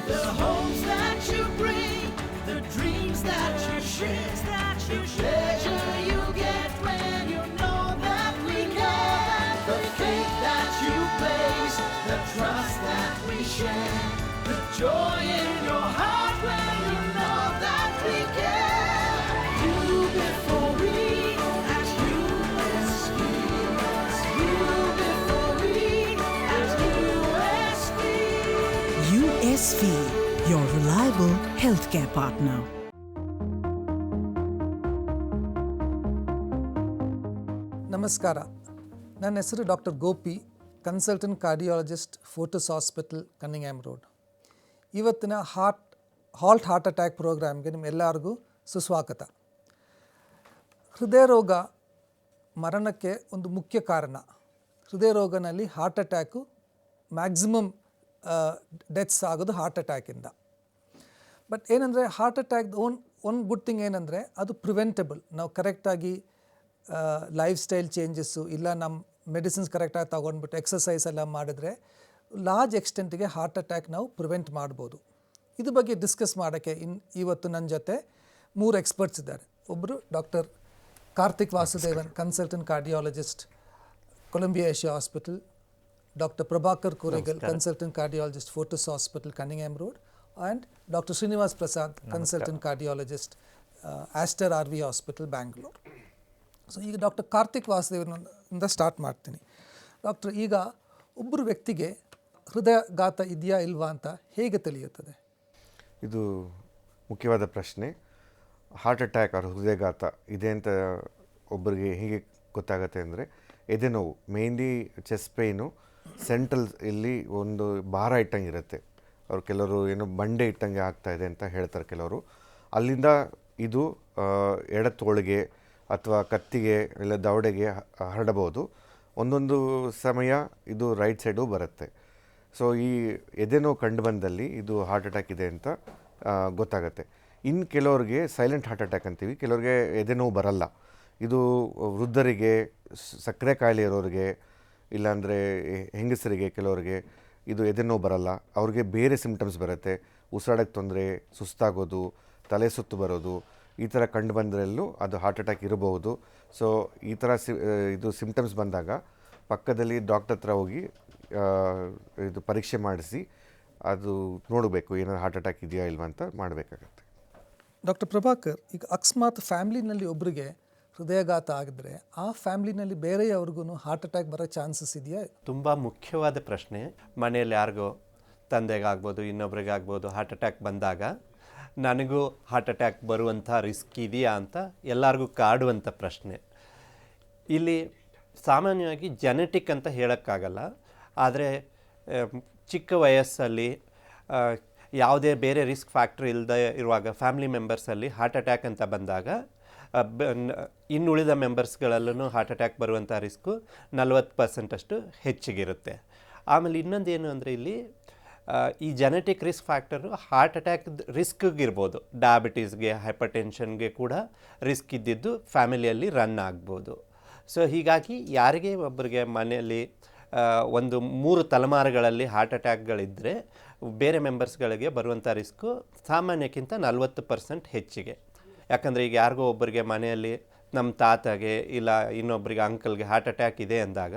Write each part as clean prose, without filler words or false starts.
The hopes that you bring, the dreams that you share, the pleasure you get when you know that we care. The faith that you place, the trust that we share, the joy in your heart when you know that we care. You before we, as USP. You before we, as USP. USV, your reliable healthcare partner. ನಮಸ್ಕಾರ. ನನ್ನ ಹೆಸರು doctor Gopi, consultant cardiologist, Fortis hospital, Cunningham road. ಇವತ್ತಿನ heart attack ಪ್ರೋಗ್ರಾಮ್ಗೆ ನಿಮ್ಮೆಲ್ಲರಿಗೂ ಸುಸ್ವಾಗತ. ಹೃದಯ ರೋಗ ಮರಣಕ್ಕೆ ಒಂದು ಮುಖ್ಯ ಕಾರಣ. ಹೃದಯ ರೋಗನಲ್ಲಿ ಹಾರ್ಟ್ ಅಟ್ಯಾಕು ಮ್ಯಾಕ್ಸಿಮಮ್ ಡೆತ್ಸ್ ಆಗೋದು ಹಾರ್ಟ್ ಅಟ್ಯಾಕಿಂದ. ಬಟ್ ಏನಂದರೆ ಹಾರ್ಟ್ ಅಟ್ಯಾಕ್ ಒಂದು ಗುಡ್ ಥಿಂಗ್ ಏನಂದರೆ ಅದು ಪ್ರಿವೆಂಟಬಲ್. ನಾವು ಕರೆಕ್ಟಾಗಿ ಲೈಫ್ ಸ್ಟೈಲ್ ಚೇಂಜಸ್ಸು ಇಲ್ಲ ನಮ್ಮ ಮೆಡಿಸಿನ್ಸ್ ಕರೆಕ್ಟಾಗಿ ತೊಗೊಂಡ್ಬಿಟ್ಟು ಎಕ್ಸಸೈಸ್ ಎಲ್ಲ ಮಾಡಿದ್ರೆ ಲಾರ್ಜ್ ಎಕ್ಸ್ಟೆಂಟಿಗೆ ಹಾರ್ಟ್ ಅಟ್ಯಾಕ್ ನಾವು ಪ್ರಿವೆಂಟ್ ಮಾಡ್ಬೋದು. ಇದ್ರ ಬಗ್ಗೆ ಡಿಸ್ಕಸ್ ಮಾಡೋಕ್ಕೆ ಇವತ್ತು ನನ್ನ ಜೊತೆ 3 ಎಕ್ಸ್ಪರ್ಟ್ಸ್ ಇದ್ದಾರೆ. ಒಬ್ಬರು doctor Karthik Vasudevan, consultant cardiologist, Columbia Asia hospital. Doctor Prabhakar Kuregal, consultant cardiologist, Fortis hospital, Cunningham road. And doctor Srinivas Prasad, consultant cardiologist, Aster RV hospital, Bangalore. So ಈಗ ಡಾಕ್ಟರ್ ಕಾರ್ತಿಕ್ ವಾಸುದೇವನಿಂದ ಸ್ಟಾರ್ಟ್ ಮಾಡ್ತೀನಿ. ಡಾಕ್ಟರ್, ಈಗ ಒಬ್ಬರು ವ್ಯಕ್ತಿಗೆ ಹೃದಯಾಘಾತ ಇದೆಯಾ ಇಲ್ವಾ ಅಂತ ಹೇಗೆ ತಿಳಿಯುತ್ತದೆ? ಇದು ಮುಖ್ಯವಾದ ಪ್ರಶ್ನೆ. ಹಾರ್ಟ್ ಅಟ್ಯಾಕ್ ಅಥವಾ ಹೃದಯಾಘಾತ ಇದೆ ಅಂತ ಒಬ್ಬರಿಗೆ ಹೇಗೆ ಗೊತ್ತಾಗುತ್ತೆ ಅಂದರೆ, ಎದೆ ನೋವು, ಮೇಯ್ನ್ಲಿ ಚೆಸ್ಟ್ ಪೇಯ್ನು, ಸೆಂಟ್ರಲ್ ಇಲ್ಲಿ ಒಂದು ಭಾರ ಇಟ್ಟಂಗೆ ಇರುತ್ತೆ. ಅವ್ರು ಕೆಲವರು ಏನೋ ಬಂಡೆ ಇಟ್ಟಂಗೆ ಆಗ್ತಾಯಿದೆ ಅಂತ ಹೇಳ್ತಾರೆ ಕೆಲವರು. ಅಲ್ಲಿಂದ ಇದು ಎಡತೋಳಿಗೆ ಅಥವಾ ಕತ್ತಿಗೆ ಇಲ್ಲ ದವಡೆಗೆ ಹರಡಬಹುದು. ಒಂದೊಂದು ಸಮಯ ಇದು ರೈಟ್ ಸೈಡು ಬರುತ್ತೆ. ಸೊ ಈ ಎದೆನೋವು ಕಂಡು ಬಂದಲ್ಲಿ ಇದು ಹಾರ್ಟ್ ಅಟ್ಯಾಕ್ ಇದೆ ಅಂತ ಗೊತ್ತಾಗುತ್ತೆ. ಇನ್ನು ಕೆಲವ್ರಿಗೆ ಸೈಲೆಂಟ್ ಹಾರ್ಟ್ ಅಟ್ಯಾಕ್ ಅಂತೀವಿ. ಕೆಲವ್ರಿಗೆ ಎದೆನೋವು ಬರಲ್ಲ. ಇದು ವೃದ್ಧರಿಗೆ, ಸಕ್ಕರೆ ಕಾಯಿಲೆ ಇರೋರಿಗೆ, ಇಲ್ಲಾಂದರೆ ಹೆಂಗಸರಿಗೆ ಕೆಲವರಿಗೆ ಇದು ಎದೆನೋವು ಬರಲ್ಲ. ಅವ್ರಿಗೆ ಬೇರೆ ಸಿಮ್ಟಮ್ಸ್ ಬರುತ್ತೆ. ಉಸಿರಾಡೋಕ್ಕೆ ತೊಂದರೆ, ಸುಸ್ತಾಗೋದು, ತಲೆ ಸುತ್ತು ಬರೋದು, ಈ ಥರ ಕಂಡು ಬಂದರೆಲ್ಲೂ ಅದು ಹಾರ್ಟ್ ಅಟ್ಯಾಕ್ ಇರಬಹುದು. ಸೊ ಈ ಥರ ಇದು ಸಿಮ್ಟಮ್ಸ್ ಬಂದಾಗ ಪಕ್ಕದಲ್ಲಿ ಡಾಕ್ಟರ್ ಹತ್ರ ಹೋಗಿ ಇದು ಪರೀಕ್ಷೆ ಮಾಡಿಸಿ ಅದು ನೋಡಬೇಕು ಏನಾದ್ರು ಹಾರ್ಟ್ ಅಟ್ಯಾಕ್ ಇದೆಯಾ ಇಲ್ವಾ ಅಂತ ಮಾಡಬೇಕಾಗತ್ತೆ. ಡಾಕ್ಟರ್ ಪ್ರಭಾಕರ್, ಈಗ ಅಕಸ್ಮಾತ್ ಫ್ಯಾಮ್ಲಿನಲ್ಲಿ ಒಬ್ಬರಿಗೆ ಹೃದಯಾಘಾತ ಆಗಿದ್ರೆ ಆ ಫ್ಯಾಮ್ಲಿನಲ್ಲಿ ಬೇರೆಯವ್ರಿಗೂ ಹಾರ್ಟ್ ಅಟ್ಯಾಕ್ ಬರೋ ಚಾನ್ಸಸ್ ಇದೆಯಾ? ತುಂಬ ಮುಖ್ಯವಾದ ಪ್ರಶ್ನೆ. ಮನೆಯಲ್ಲಿ ಯಾರಿಗೋ ತಂದೆಗಾಗ್ಬೋದು, ಇನ್ನೊಬ್ರಿಗಾಗ್ಬೋದು ಹಾರ್ಟ್ ಅಟ್ಯಾಕ್ ಬಂದಾಗ ನನಗೂ ಹಾರ್ಟ್ ಅಟ್ಯಾಕ್ ಬರುವಂಥ ರಿಸ್ಕ್ ಇದೆಯಾ ಅಂತ ಎಲ್ಲರಿಗೂ ಕಾಡುವಂಥ ಪ್ರಶ್ನೆ. ಇಲ್ಲಿ ಸಾಮಾನ್ಯವಾಗಿ ಜೆನೆಟಿಕ್ ಅಂತ ಹೇಳೋಕ್ಕಾಗಲ್ಲ. ಆದರೆ ಚಿಕ್ಕ ವಯಸ್ಸಲ್ಲಿ ಯಾವುದೇ ಬೇರೆ ರಿಸ್ಕ್ ಫ್ಯಾಕ್ಟ್ರಿ ಇಲ್ಲದೆ ಇರುವಾಗ ಫ್ಯಾಮಿಲಿ ಮೆಂಬರ್ಸಲ್ಲಿ ಹಾರ್ಟ್ ಅಟ್ಯಾಕ್ ಅಂತ ಬಂದಾಗ ಇನ್ನುಳಿದ ಮೆಂಬರ್ಸ್ಗಳಲ್ಲೂ ಹಾರ್ಟ್ ಅಟ್ಯಾಕ್ ಬರುವಂಥ ರಿಸ್ಕು 40% ಹೆಚ್ಚಿಗಿರುತ್ತೆ. ಆಮೇಲೆ ಇನ್ನೊಂದೇನು ಅಂದರೆ ಇಲ್ಲಿ ಈ genetic risk factor heart attack ರಿಸ್ಕ್ಗಿರ್ಬೋದು. ಡಯಾಬಿಟೀಸ್ಗೆ, ಹೈಪರ್ಟೆನ್ಷನ್ಗೆ ಕೂಡ ರಿಸ್ಕ್ ಇದ್ದಿದ್ದು ಫ್ಯಾಮಿಲಿಯಲ್ಲಿ ರನ್ ಆಗ್ಬೋದು. ಸೊ ಹೀಗಾಗಿ ಯಾರಿಗೆ ಒಬ್ಬರಿಗೆ ಮನೆಯಲ್ಲಿ ಒಂದು 3 ತಲೆಮಾರುಗಳಲ್ಲಿ ಹಾರ್ಟ್ ಅಟ್ಯಾಕ್ಗಳಿದ್ದರೆ ಬೇರೆ ಮೆಂಬರ್ಸ್ಗಳಿಗೆ ಬರುವಂಥ ರಿಸ್ಕು ಸಾಮಾನ್ಯಕ್ಕಿಂತ 40% ಹೆಚ್ಚಿಗೆ. ಯಾಕಂದರೆ ಈಗ ಯಾರಿಗೋ ಒಬ್ಬರಿಗೆ ಮನೆಯಲ್ಲಿ ನಮ್ಮ ತಾತಗೆ ಇಲ್ಲ ಇನ್ನೊಬ್ಬರಿಗೆ ಅಂಕಲ್ಗೆ ಹಾರ್ಟ್ ಅಟ್ಯಾಕ್ ಇದೆ ಅಂದಾಗ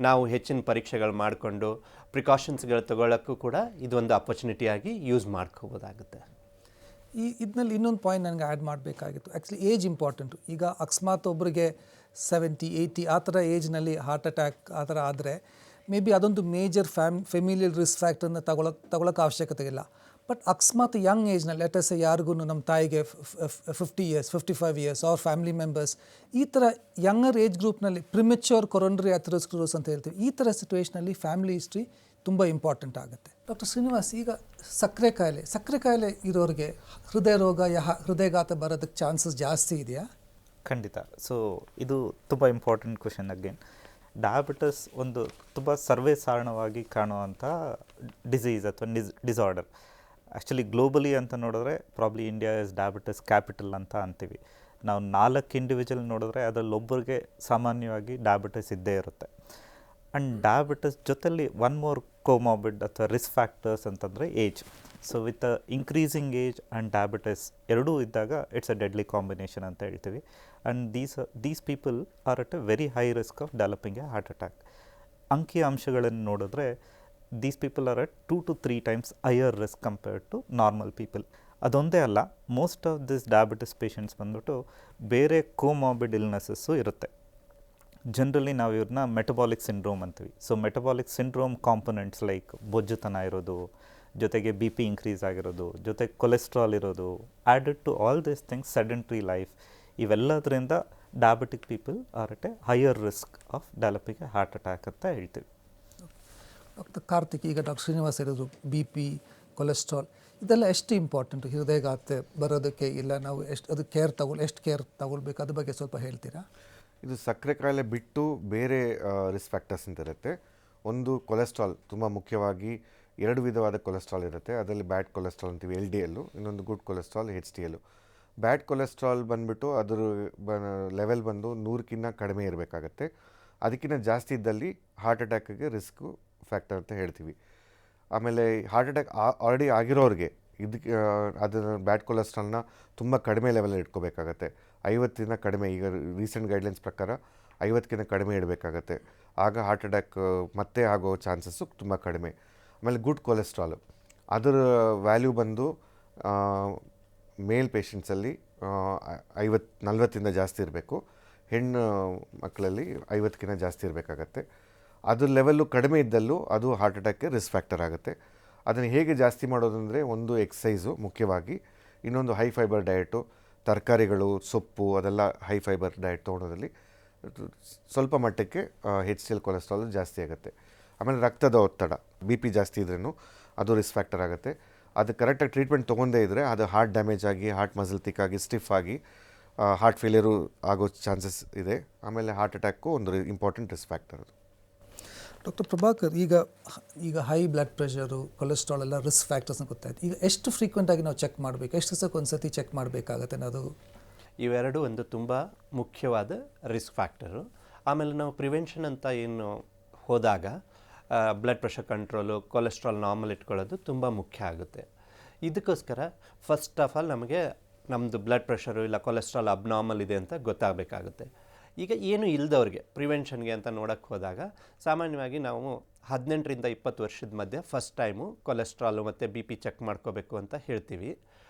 ನಾವು ಹೆಚ್ಚಿನ ಪರೀಕ್ಷೆಗಳು ಮಾಡಿಕೊಂಡು ಪ್ರಿಕಾಷನ್ಸ್ಗಳು ತಗೊಳ್ಳೋಕ್ಕೂ ಕೂಡ ಇದೊಂದು ಅಪರ್ಚುನಿಟಿಯಾಗಿ ಯೂಸ್ ಮಾಡ್ಕೋಬೋದಾಗುತ್ತೆ. ಇದರಲ್ಲಿ ಇನ್ನೊಂದು ಪಾಯಿಂಟ್ ನನಗೆ ಆ್ಯಡ್ ಮಾಡಬೇಕಾಗಿತ್ತು. Actually age important. ಈಗ ಅಕಸ್ಮಾತ್ ಒಬ್ಬರಿಗೆ 70, 80 ಆ ಥರ ಏಜ್ನಲ್ಲಿ ಹಾರ್ಟ್ ಅಟ್ಯಾಕ್ ಆ ಥರ ಆದರೆ ಮೇ ಬಿ ಅದೊಂದು ಮೇಜರ್ ಫೆಮಿಲಿಯಲ್ ರಿಸ್ಕ್ ಫ್ಯಾಕ್ಟರ್ನ ತಗೊಳ್ಳೋಕೆ ಅವಶ್ಯಕತೆ ಇಲ್ಲ. ಬಟ್ ಅಕಸ್ಮಾತ್ ಯಂಗ್ ಏಜ್ನಲ್ಲಿ ಲೆಟಸ್ ಯಾರಿಗೂ ನಮ್ಮ ತಾಯಿಗೆ 50 years, 55 years ಅವ್ರ ಫ್ಯಾಮಿಲಿ ಮೆಂಬರ್ಸ್ ಈ ಥರ ಯಂಗರ್ ಏಜ್ ಗ್ರೂಪ್ನಲ್ಲಿ ಪ್ರಿಮೆಚ್ಯೂರ್ ಕೊರೊನರಿ ಅಥೆರೋಸ್ಕ್ಲೆರೋಸಿಸ್ ಅಂತ ಹೇಳ್ತೀವಿ. ಈ ಥರ ಸಿಚುವೇಷನಲ್ಲಿ ಫ್ಯಾಮಿಲಿ ಹಿಸ್ಟ್ರಿ ತುಂಬ ಇಂಪಾರ್ಟೆಂಟ್ ಆಗುತ್ತೆ. ಡಾಕ್ಟರ್ ಶ್ರೀನಿವಾಸ್, ಈಗ ಸಕ್ಕರೆ ಕಾಯಿಲೆ ಇರೋರಿಗೆ ಹೃದಯಾಘಾತ ಬರೋದಕ್ಕೆ ಚಾನ್ಸಸ್ ಜಾಸ್ತಿ ಇದೆಯಾ? ಖಂಡಿತ. ಸೊ ಇದು ತುಂಬ ಇಂಪಾರ್ಟೆಂಟ್ ಕ್ವೆಶನ್. ಅಗೇನ್, ಡಯಾಬಿಟಿಸ್ ಒಂದು ತುಂಬ ಸರ್ವೇಸಾಧಾರಣವಾಗಿ ಕಾಣುವಂಥ ಡಿಸೀಸ್ ಅಥವಾ ಡಿಸಾರ್ಡರ್. ಆ್ಯಕ್ಚುಲಿ ಗ್ಲೋಬಲಿ ಅಂತ ನೋಡಿದ್ರೆ probably India is diabetes capital ಅಂತ ಅಂತೀವಿ. ನಾವು 4 ಇಂಡಿವಿಜುವಲ್ ನೋಡಿದ್ರೆ ಅದರಲ್ಲಿ ಒಬ್ಬರಿಗೆ ಸಾಮಾನ್ಯವಾಗಿ ಡಯಾಬಿಟಿಸ್ ಇದ್ದೇ ಇರುತ್ತೆ. ಆ್ಯಂಡ್ ಡಯಾಬಿಟಿಸ್ ಜೊತೆಲಿ ಒನ್ ಮೋರ್ ಕೋಮಾರ್ಬಿಡ್ ಅಥವಾ ರಿಸ್ಕ್ ಫ್ಯಾಕ್ಟರ್ಸ್ ಅಂತಂದರೆ age. So with increasing age and diabetes ಎರಡೂ ಇದ್ದಾಗ ಇಟ್ಸ್ ಅ ಡೆಡ್ಲಿ ಕಾಂಬಿನೇಷನ್ ಅಂತ ಹೇಳ್ತೀವಿ. And these people are at a very high risk of developing a heart attack. ಅಂಕಿ ಅಂಶಗಳನ್ನು ನೋಡಿದ್ರೆ these people are at 2 to 3 times higher risk compared to normal people. ಅದೊಂದೇ ಅಲ್ಲ, most of this diabetes patients ಬಂದ್ಬಿಟ್ಟು ಬೇರೆ ಕೋಮಾರ್ಬಿಡ್ ಇಲ್ನೆಸಸ್ಸು ಇರುತ್ತೆ. Generally ನಾವು ಇವ್ರನ್ನ ಮೆಟಬಾಲಿಕ್ ಸಿಂಡ್ರೋಮ್ ಅಂತೀವಿ. So metabolic syndrome components like ಬೊಜ್ಜುತನ ಇರೋದು, ಜೊತೆಗೆ ಬಿ ಪಿ ಇನ್ಕ್ರೀಸ್ ಆಗಿರೋದು, ಜೊತೆಗೆ ಕೊಲೆಸ್ಟ್ರಾಲ್ ಇರೋದು, added to all this things sedentary life, ಇವೆಲ್ಲದರಿಂದ diabetic people are at a higher risk of developing a heart attack ಅಂತ ಹೇಳ್ತೀವಿ. ಡಾಕ್ಟರ್ ಕಾರ್ತಿಕ್, ಈಗ ಡಾಕ್ಟರ್ ಶ್ರೀನಿವಾಸ್ ಹೇಳಿದ್ರು ಬಿ ಪಿ, ಕೊಲೆಸ್ಟ್ರಾಲ್ ಇದೆಲ್ಲ ಎಷ್ಟು ಇಂಪಾರ್ಟೆಂಟು ಹೃದಯಘಾತ ಬರೋದಕ್ಕೆ, ಇಲ್ಲ ನಾವು ಎಷ್ಟು ಕೇರ್ ತಗೊಳ್ಬೇಕು, ಅದ್ರ ಬಗ್ಗೆ ಸ್ವಲ್ಪ ಹೇಳ್ತೀರಾ? ಇದು ಸಕ್ಕರೆ ಕಾಯಿಲೆ ಬಿಟ್ಟು ಬೇರೆ ರಿಸ್ಕ್ ಫ್ಯಾಕ್ಟರ್ಸ್ ಅಂತ ಇರುತ್ತೆ. ಒಂದು ಕೊಲೆಸ್ಟ್ರಾಲ್, ತುಂಬ ಮುಖ್ಯವಾಗಿ 2 ವಿಧವಾದ ಕೊಲೆಸ್ಟ್ರಾಲ್ ಇರುತ್ತೆ. ಅದರಲ್ಲಿ ಬ್ಯಾಡ್ ಕೊಲೆಸ್ಟ್ರಾಲ್ ಅಂತೀವಿ LDL, ಇನ್ನೊಂದು good cholesterol HDL. Bad cholesterol ಬಂದುಬಿಟ್ಟು ಅದರ ಲೆವೆಲ್ ಬಂದು 100ಕ್ಕಿಂತ ಕಡಿಮೆ ಇರಬೇಕಾಗತ್ತೆ. ಅದಕ್ಕಿಂತ ಜಾಸ್ತಿ ಇದ್ದಲ್ಲಿ ಹಾರ್ಟ್ ಅಟ್ಯಾಕಿಗೆ ರಿಸ್ಕು ಫ್ಯಾಕ್ಟರ್ ಅಂತ ಹೇಳ್ತೀವಿ. ಆಮೇಲೆ ಹಾರ್ಟ್ ಅಟ್ಯಾಕ್ ಆಲ್ರೆಡಿ ಆಗಿರೋರಿಗೆ ಇದಕ್ಕೆ ಅದನ್ನು ಬ್ಯಾಡ್ ಕೊಲೆಸ್ಟ್ರಾಲ್ನ ತುಂಬ ಕಡಿಮೆ ಲೆವೆಲಲ್ಲಿ ಇಟ್ಕೋಬೇಕಾಗತ್ತೆ. 50ಕ್ಕಿಂತ ಕಡಿಮೆ, ಈಗ ರೀಸೆಂಟ್ ಗೈಡ್ಲೈನ್ಸ್ ಪ್ರಕಾರ 50ಕ್ಕಿಂತ ಕಡಿಮೆ ಇಡಬೇಕಾಗತ್ತೆ. ಆಗ ಹಾರ್ಟ್ ಅಟ್ಯಾಕ್ ಮತ್ತೆ ಆಗೋ ಚಾನ್ಸಸ್ಸು ತುಂಬ ಕಡಿಮೆ. ಆಮೇಲೆ ಗುಡ್ ಕೊಲೆಸ್ಟ್ರಾಲು, ಅದರ ವ್ಯಾಲ್ಯೂ ಬಂದು ಮೇಲ್ ಪೇಷಂಟ್ಸಲ್ಲಿ 40 ಜಾಸ್ತಿ ಇರಬೇಕು, ಹೆಣ್ಣು ಮಕ್ಕಳಲ್ಲಿ 50ಕ್ಕಿಂತ ಜಾಸ್ತಿ ಇರಬೇಕಾಗತ್ತೆ. ಅದ್ರ ಲೆವೆಲ್ಲು ಕಡಿಮೆ ಇದ್ದಲ್ಲೂ ಅದು ಹಾರ್ಟ್ ಅಟ್ಯಾಕ್ಗೆ ರಿಸ್ಕ್ ಫ್ಯಾಕ್ಟರ್ ಆಗುತ್ತೆ. ಅದನ್ನು ಹೇಗೆ ಜಾಸ್ತಿ ಮಾಡೋದಂದರೆ, ಒಂದು ಎಕ್ಸಸೈಸು ಮುಖ್ಯವಾಗಿ, ಇನ್ನೊಂದು ಹೈ ಫೈಬರ್ ಡಯಟು, ತರಕಾರಿಗಳು, ಸೊಪ್ಪು ಅದೆಲ್ಲ ಹೈ ಫೈಬರ್ ಡಯಟ್ ತೊಗೊಳೋದ್ರಲ್ಲಿ ಸ್ವಲ್ಪ ಮಟ್ಟಕ್ಕೆ HDL ಕೊಲೆಸ್ಟ್ರಾಲ್ ಜಾಸ್ತಿ ಆಗುತ್ತೆ. ಆಮೇಲೆ ರಕ್ತದ ಒತ್ತಡ, ಬಿ ಪಿ ಜಾಸ್ತಿ ಇದ್ರೂ ಅದು ರಿಸ್ಕ್ ಫ್ಯಾಕ್ಟರ್ ಆಗುತ್ತೆ. ಅದು ಕರೆಕ್ಟಾಗಿ ಟ್ರೀಟ್ಮೆಂಟ್ ತೊಗೊಂಡೇ ಇದ್ದರೆ ಅದು ಹಾರ್ಟ್ ಡ್ಯಾಮೇಜ್ ಆಗಿ, ಹಾರ್ಟ್ ಮಸಲ್ ತಿಕ್ಕಾಗಿ, ಸ್ಟಿಫ್ ಆಗಿ ಹಾರ್ಟ್ ಫೇಲಿಯರು ಆಗೋ ಚಾನ್ಸಸ್ ಇದೆ. ಆಮೇಲೆ ಹಾರ್ಟ್ ಅಟ್ಯಾಕು ಒಂದು ಇಂಪಾರ್ಟೆಂಟ್ ರಿಸ್ಕ್ ಫ್ಯಾಕ್ಟರ್ ಅದು. ಡಾಕ್ಟರ್ ಪ್ರಭಾಕರ್, ಈಗ ಹೈ ಬ್ಲಡ್ ಪ್ರೆಷರು, ಕೊಲೆಸ್ಟ್ರಾಲ್ ಎಲ್ಲ ರಿಸ್ಕ್ ಫ್ಯಾಕ್ಟರ್ಸ್ ಅಂತ ಗೊತ್ತಾಯ್ತು. ಈಗ ಎಷ್ಟು ಫ್ರೀಕ್ವೆಂಟಾಗಿ ನಾವು ಚೆಕ್ ಮಾಡಬೇಕು, ಎಷ್ಟು ದಿವಸಕ್ಕೆ ಒಂದು ಸತಿ ಚೆಕ್ ಮಾಡಬೇಕಾಗತ್ತೆ ಅನ್ನೋದು? ಇವೆರಡು ಒಂದು ತುಂಬ ಮುಖ್ಯವಾದ ರಿಸ್ಕ್ ಫ್ಯಾಕ್ಟರು. ಆಮೇಲೆ ನಾವು ಪ್ರಿವೆನ್ಷನ್ ಅಂತ ಏನು ಹೋದಾಗ blood pressure control, cholesterol normal ಇಟ್ಕೊಳ್ಳೋದು ತುಂಬ ಮುಖ್ಯ ಆಗುತ್ತೆ. ಇದಕ್ಕೋಸ್ಕರ ಫಸ್ಟ್ ಆಫ್ ಆಲ್ ನಮಗೆ ನಮ್ಮದು ಬ್ಲಡ್ ಪ್ರೆಷರು ಇಲ್ಲ ಕೊಲೆಸ್ಟ್ರಾಲ್ ಅಬ್ನಾರ್ಮಲ್ ಇದೆ ಅಂತ ಗೊತ್ತಾಗಬೇಕಾಗುತ್ತೆ. ಈಗ ಏನು ಇಲ್ಲದವ್ರಿಗೆ ಪ್ರಿವೆನ್ಷನ್ಗೆ ಅಂತ ನೋಡೋಕ್ಕೆ ಹೋದಾಗ ಸಾಮಾನ್ಯವಾಗಿ ನಾವು 18ರಿಂದ 20 ವರ್ಷದ ಮಧ್ಯೆ ಫಸ್ಟ್ ಟೈಮು ಕೊಲೆಸ್ಟ್ರಾಲು ಮತ್ತು ಬಿ ಪಿ ಚೆಕ್ ಮಾಡ್ಕೋಬೇಕು ಅಂತ ಹೇಳ್ತೀವಿ.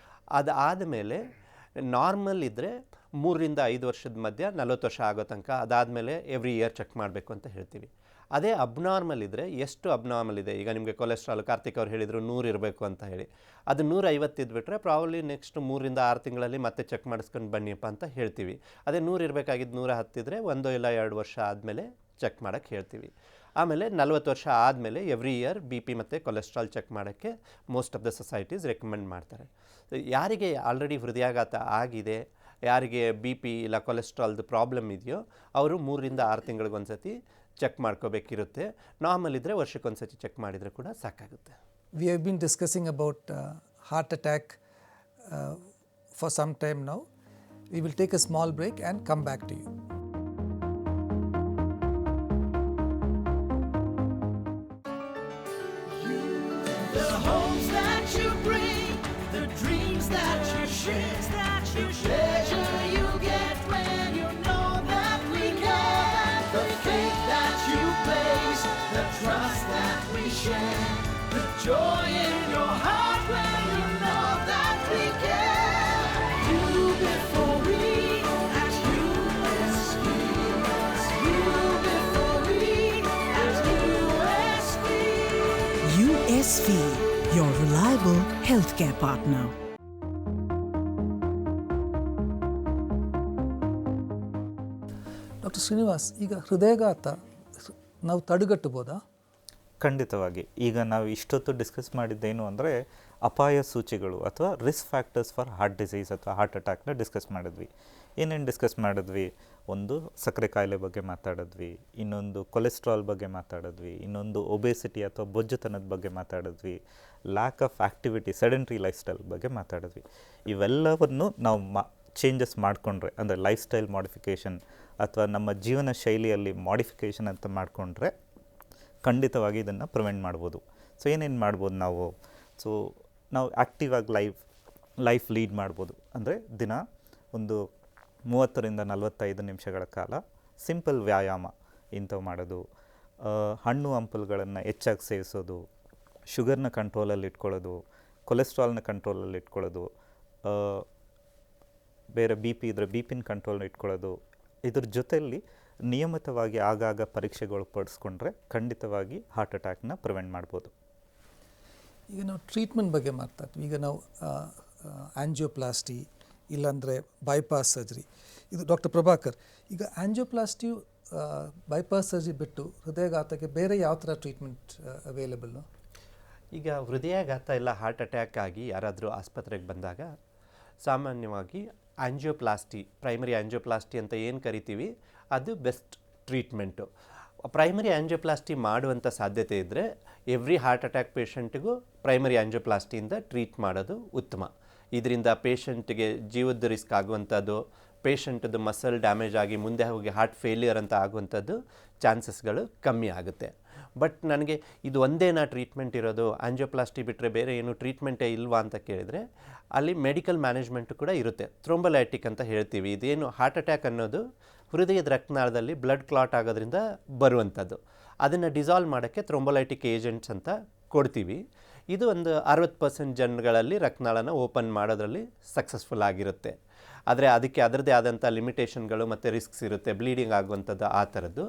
ಅದಾದಮೇಲೆ ನಾರ್ಮಲ್ ಇದ್ದರೆ 3ರಿಂದ 5 ವರ್ಷದ ಮಧ್ಯೆ 40 ವರ್ಷ ಆಗೋ ತನಕ, ಅದಾದಮೇಲೆ ಎವ್ರಿ ಇಯರ್ ಚೆಕ್ ಮಾಡಬೇಕು ಅಂತ ಹೇಳ್ತೀವಿ. ಅದೇ ಅಬ್ನಾರ್ಮಲ್ ಇದ್ದರೆ, ಎಷ್ಟು ಅಬ್ನಾರ್ಮಲ್ ಇದೆ, ಈಗ ನಿಮಗೆ ಕೊಲೆಸ್ಟ್ರಾಲ್ ಕಾರ್ತಿಕ್ ಅವ್ರು ಹೇಳಿದರು 100 ಇರಬೇಕು ಅಂತ ಹೇಳಿ, ಅದು 150 ಇದ್ಬಿಟ್ರೆ ಪ್ರಾಬಬ್ಲಿ ನೆಕ್ಸ್ಟ್ 3ರಿಂದ 6 ತಿಂಗಳಲ್ಲಿ ಮತ್ತೆ ಚೆಕ್ ಮಾಡಿಸ್ಕೊಂಡು ಬನ್ನಿಯಪ್ಪ ಅಂತ ಹೇಳ್ತೀವಿ. ಅದೇ 100 ಇರಬೇಕಾಗಿದ್ದು 110 ಇದ್ದರೆ 1 ಇಲ್ಲ 2 ವರ್ಷ ಆದಮೇಲೆ ಚೆಕ್ ಮಾಡೋಕ್ಕೆ ಹೇಳ್ತೀವಿ. ಆಮೇಲೆ 40 ವರ್ಷ ಆದಮೇಲೆ ಎವ್ರಿ ಇಯರ್ ಬಿ ಪಿ ಮತ್ತು ಕೊಲೆಸ್ಟ್ರಾಲ್ ಚೆಕ್ ಮಾಡೋಕ್ಕೆ most of the societies recommend ಮಾಡ್ತಾರೆ. ಯಾರಿಗೆ ಆಲ್ರೆಡಿ ಹೃದಯಾಘಾತ ಆಗಿದೆ, ಯಾರಿಗೆ ಬಿ ಪಿ ಇಲ್ಲ ಕೊಲೆಸ್ಟ್ರಾಲ್ದು ಪ್ರಾಬ್ಲಮ್ ಇದೆಯೋ ಅವರು 3ರಿಂದ 6 ತಿಂಗಳಿಗೊಂದು ಸತಿ ಚೆಕ್ ಮಾಡ್ಕೋಬೇಕಿರುತ್ತೆ. ನಾರ್ಮಲ್ ಇದ್ದರೆ ವರ್ಷಕ್ಕೊಂದು ಸತಿ ಚೆಕ್ ಮಾಡಿದರೆ ಕೂಡ ಸಾಕಾಗುತ್ತೆ. We have been discussing about heart attack for some time now. We will take a small break and come back to you. The homes that you bring, the dreams that you share, the pleasure you get when you know that we care, the faith that you place, the trust that we share, the joy in your heart when you know that we care. You before we at USV, you before we at USV. USV, your reliable healthcare partner. Doctor Srinivas, ಈಗ ಹೃದಯಾಘಾತ ನಾವು ತಡೆಗಟ್ಟಬೋದಾ? ಖಂಡಿತವಾಗಿ. ಈಗ ನಾವು ಇಷ್ಟೊತ್ತು discuss ಮಾಡಿದ್ದೇನು ಅಂದರೆ ಅಪಾಯ ಸೂಚಿಗಳು ಅಥವಾ risk factors for heart disease ಅಥವಾ ಹಾರ್ಟ್ ಅಟ್ಯಾಕ್ನ ಡಿಸ್ಕಸ್ ಮಾಡಿದ್ವಿ. ಏನೇನು ಡಿಸ್ಕಸ್ ಮಾಡಿದ್ವಿ? ಒಂದು ಸಕ್ಕರೆ ಕಾಯಿಲೆ ಬಗ್ಗೆ ಮಾತಾಡಿದ್ವಿ, ಇನ್ನೊಂದು ಕೊಲೆಸ್ಟ್ರಾಲ್ ಬಗ್ಗೆ ಮಾತಾಡಿದ್ವಿ, ಇನ್ನೊಂದು ಒಬೇಸಿಟಿ ಅಥವಾ ಬೊಜ್ಜುತನದ ಬಗ್ಗೆ ಮಾತಾಡಿದ್ವಿ, lack of activity, sedentary life style ಬಗ್ಗೆ ಮಾತಾಡಿದ್ವಿ. ಇವೆಲ್ಲವನ್ನು ನಾವು ಚೇಂಜಸ್ ಮಾಡಿಕೊಂಡ್ರೆ, ಅಂದರೆ ಲೈಫ್ ಸ್ಟೈಲ್ ಮಾಡಿಫಿಕೇಷನ್ ಅಥವಾ ನಮ್ಮ ಜೀವನ ಶೈಲಿಯಲ್ಲಿ ಮಾಡಿಫಿಕೇಷನ್ ಅಂತ ಮಾಡಿಕೊಂಡ್ರೆ ಖಂಡಿತವಾಗಿ ಇದನ್ನು ಪ್ರಿವೆಂಟ್ ಮಾಡ್ಬೋದು. ಸೊ ಏನೇನು ಮಾಡ್ಬೋದು ನಾವು? ಸೊ ನಾವು ಆ್ಯಕ್ಟಿವ್ ಆಗಿ ಲೈಫ್ ಲೀಡ್ ಮಾಡ್ಬೋದು. ಅಂದರೆ ದಿನ ಒಂದು 30ರಿಂದ 45 ನಿಮಿಷಗಳ ಕಾಲ ಸಿಂಪಲ್ ವ್ಯಾಯಾಮ ಇಂಥವು ಮಾಡೋದು, ಹಣ್ಣು ಹಂಪಲುಗಳನ್ನು ಹೆಚ್ಚಾಗಿ ಸೇವಿಸೋದು, ಶುಗರ್ನ ಕಂಟ್ರೋಲಲ್ಲಿ ಇಟ್ಕೊಳ್ಳೋದು, ಕೊಲೆಸ್ಟ್ರಾಲ್ನ ಕಂಟ್ರೋಲಲ್ಲಿ ಇಟ್ಕೊಳ್ಳೋದು, ಬೇರೆ ಬಿ ಪಿ ಇದ್ದರೆ ಬಿ ಪಿನ ಕಂಟ್ರೋಲ್ನ ಇಟ್ಕೊಳ್ಳೋದು. ಇದ್ರ ಜೊತೆಯಲ್ಲಿ ನಿಯಮಿತವಾಗಿ ಆಗಾಗ ಪರೀಕ್ಷೆಗಳು ಪಡಿಸ್ಕೊಂಡ್ರೆ ಖಂಡಿತವಾಗಿ ಹಾರ್ಟ್ ಅಟ್ಯಾಕ್ನ ಪ್ರಿವೆಂಟ್ ಮಾಡ್ಬೋದು. ಈಗ ನಾವು ಟ್ರೀಟ್ಮೆಂಟ್ ಬಗ್ಗೆ ಮಾತಾಡ್ತೀವಿ. ಈಗ ನಾವು ಆಂಜಿಯೋಪ್ಲಾಸ್ಟಿ ಇಲ್ಲಾಂದರೆ ಬೈಪಾಸ್ ಸರ್ಜರಿ, ಇದು ಡಾಕ್ಟರ್ ಪ್ರಭಾಕರ್, ಈಗ ಆಂಜಿಯೋಪ್ಲಾಸ್ಟಿಯು ಬೈಪಾಸ್ ಸರ್ಜರಿ ಬಿಟ್ಟು ಹೃದಯಾಘಾತಕ್ಕೆ ಬೇರೆ ಯಾವ ಥರ ಟ್ರೀಟ್ಮೆಂಟ್ ಅವೈಲೇಬಲ್ಲು? ಈಗ ಹೃದಯಾಘಾತ ಇಲ್ಲ ಹಾರ್ಟ್ ಅಟ್ಯಾಕ್ ಆಗಿ ಯಾರಾದರೂ ಆಸ್ಪತ್ರೆಗೆ ಬಂದಾಗ ಸಾಮಾನ್ಯವಾಗಿ ಆಂಜಿಯೋಪ್ಲಾಸ್ಟಿ, ಪ್ರೈಮರಿ ಆಂಜಿಯೋಪ್ಲಾಸ್ಟಿ ಅಂತ ಏನು ಕರಿತೀವಿ, ಅದು ಬೆಸ್ಟ್ ಟ್ರೀಟ್ಮೆಂಟು. ಪ್ರೈಮರಿ ಆಂಜಿಯೋಪ್ಲಾಸ್ಟಿ ಮಾಡುವಂಥ ಸಾಧ್ಯತೆ ಇದ್ದರೆ ಎವ್ರಿ ಹಾರ್ಟ್ ಅಟ್ಯಾಕ್ ಪೇಷಂಟಿಗೂ ಪ್ರೈಮರಿ ಆಂಜಿಯೋಪ್ಲಾಸ್ಟಿಯಿಂದ ಟ್ರೀಟ್ ಮಾಡೋದು ಉತ್ತಮ. ಇದರಿಂದ ಪೇಷಂಟ್ಗೆ ಜೀವದ ರಿಸ್ಕ್ ಆಗುವಂಥದ್ದು, ಪೇಷಂಟದು ಮಸಲ್ ಡ್ಯಾಮೇಜ್ ಆಗಿ ಮುಂದೆ ಹೋಗಿ ಹಾರ್ಟ್ ಫೇಲ್ಯೂರ್ ಅಂತ ಆಗುವಂಥದ್ದು ಚಾನ್ಸಸ್ಗಳು ಕಮ್ಮಿ ಆಗುತ್ತೆ. ಬಟ್ ನನಗೆ ಇದು ಒಂದೇನಾ ಟ್ರೀಟ್ಮೆಂಟ್ ಇರೋದು, ಆಂಜಿಯೋಪ್ಲಾಸ್ಟಿ ಬಿಟ್ಟರೆ ಬೇರೆ ಏನು ಟ್ರೀಟ್ಮೆಂಟೇ ಇಲ್ವಾ ಅಂತ ಕೇಳಿದರೆ ಅಲ್ಲಿ ಮೆಡಿಕಲ್ ಮ್ಯಾನೇಜ್ಮೆಂಟು ಕೂಡ ಇರುತ್ತೆ. ಥ್ರೋಂಬೋಲೈಟಿಕ್ ಅಂತ ಹೇಳ್ತೀವಿ. ಇದೇನು ಹಾರ್ಟ್ ಅಟ್ಯಾಕ್ ಅನ್ನೋದು ಹೃದಯದ ರಕ್ತನಾಳದಲ್ಲಿ ಬ್ಲಡ್ ಕ್ಲಾಟ್ ಆಗೋದ್ರಿಂದ ಬರುವಂಥದ್ದು. ಅದನ್ನು ಡಿಸಾಲ್ವ್ ಮಾಡೋಕ್ಕೆ ಥ್ರೋಂಬೋಲೈಟಿಕ್ ಏಜೆಂಟ್ಸ್ ಅಂತ ಕೊಡ್ತೀವಿ. ಇದು ಒಂದು 60% ಜನಗಳಲ್ಲಿ ರಕ್ತನಾಳನ ಓಪನ್ ಮಾಡೋದ್ರಲ್ಲಿ ಸಕ್ಸಸ್ಫುಲ್ ಆಗಿರುತ್ತೆ. ಆದರೆ ಅದಕ್ಕೆ ಅದರದ್ದೇ ಆದಂಥ ಲಿಮಿಟೇಷನ್ಗಳು ಮತ್ತು ರಿಸ್ಕ್ಸ್ ಇರುತ್ತೆ, ಬ್ಲೀಡಿಂಗ್ ಆಗುವಂಥದ್ದು ಆ ಥರದ್ದು.